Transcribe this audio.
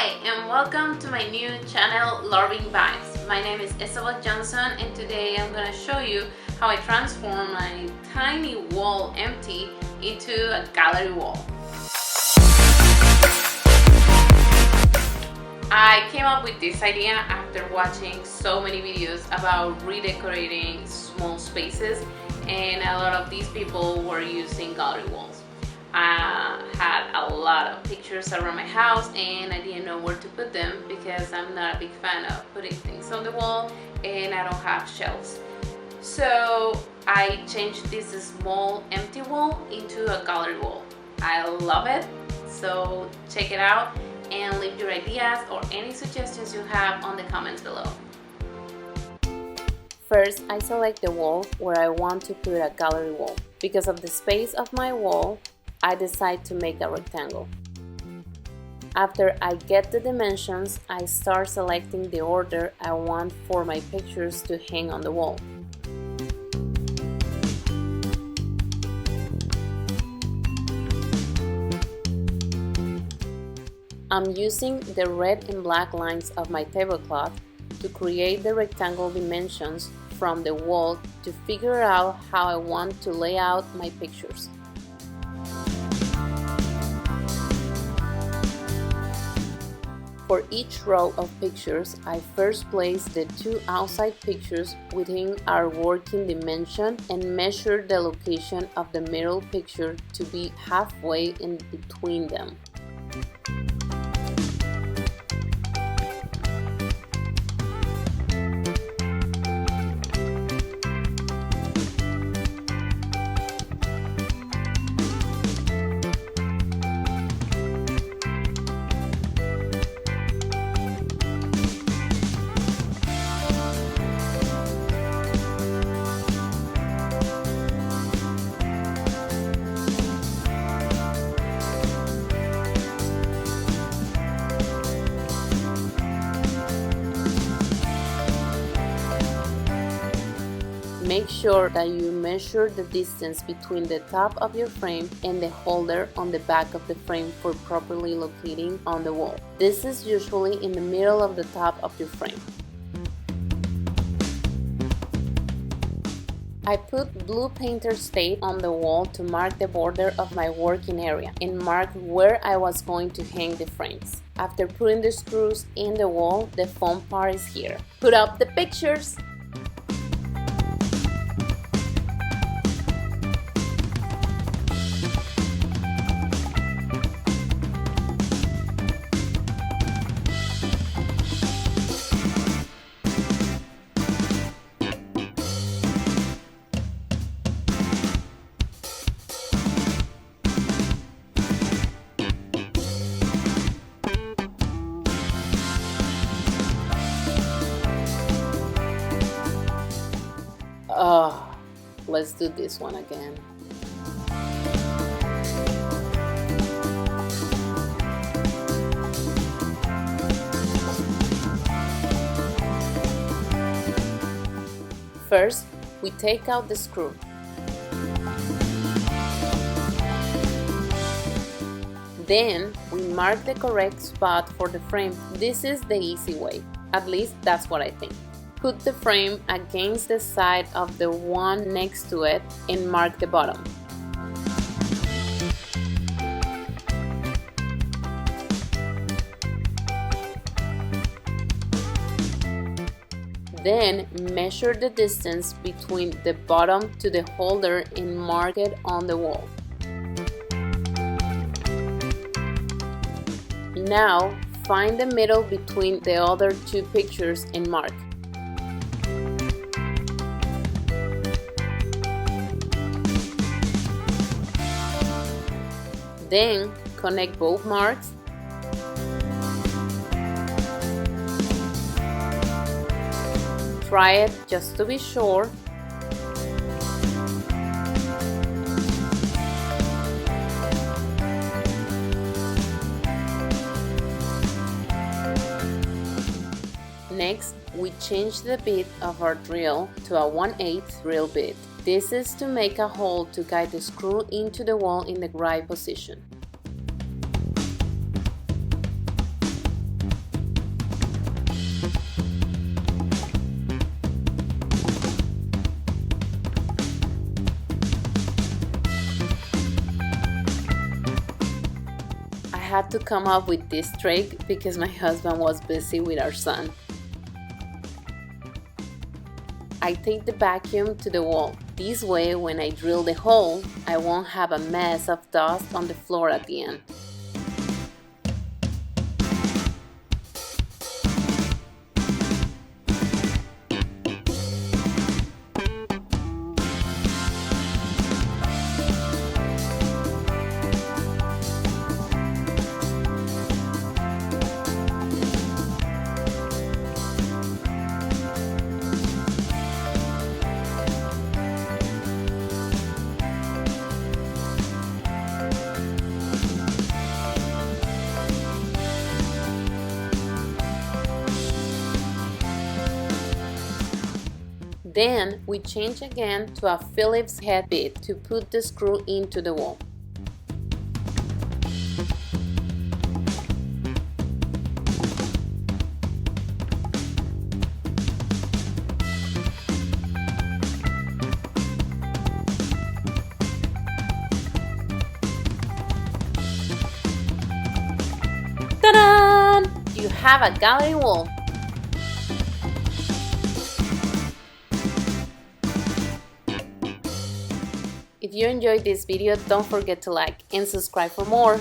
Hi and welcome to my new channel Loving Vibes. My name is Isabel Johnson and today I'm going to show you how I transform my tiny wall empty into a gallery wall. I came up with this idea after watching so many videos about redecorating small spaces, and a lot of these people were using gallery walls. I had a lot of pictures around my house and I didn't know where to put them because I'm not a big fan of putting things on the wall and I don't have shelves. So I changed this small empty wall into a gallery wall. I love it, so check it out and leave your ideas or any suggestions you have on the comments below. First, I select the wall where I want to put a gallery wall. Because of the space of my wall, I decide to make a rectangle. After I get the dimensions, I start selecting the order I want for my pictures to hang on the wall. I'm using the red and black lines of my tablecloth to create the rectangle dimensions from the wall to figure out how I want to lay out my pictures. For each row of pictures, I first place the two outside pictures within our working dimension and measure the location of the middle picture to be halfway in between them. Make sure that you measure the distance between the top of your frame and the holder on the back of the frame for properly locating on the wall. This is usually in the middle of the top of your frame. I put blue painter's tape on the wall to mark the border of my working area and mark where I was going to hang the frames. After putting the screws in the wall, the fun part is here. Put up the pictures! Let's do this one again. First, we take out the screw. Then, we mark the correct spot for the frame. This is the easy way. At least that's what I think. Put the frame against the side of the one next to it and mark the bottom. Then measure the distance between the bottom to the holder and mark it on the wall. Now find the middle between the other two pictures and mark. Then connect both marks. Try it just to be sure. Next, we change the bit of our drill to a 1/8 drill bit. This is to make a hole to guide the screw into the wall in the right position. had to come up with this trick because my husband was busy with our son. I take the vacuum to the wall. This way, when I drill the hole, I won't have a mess of dust on the floor at the end. Then we change again to a Phillips head bit to put the screw into the wall. Ta-da! You have a gallery wall. If you enjoyed this video, don't forget to like and subscribe for more.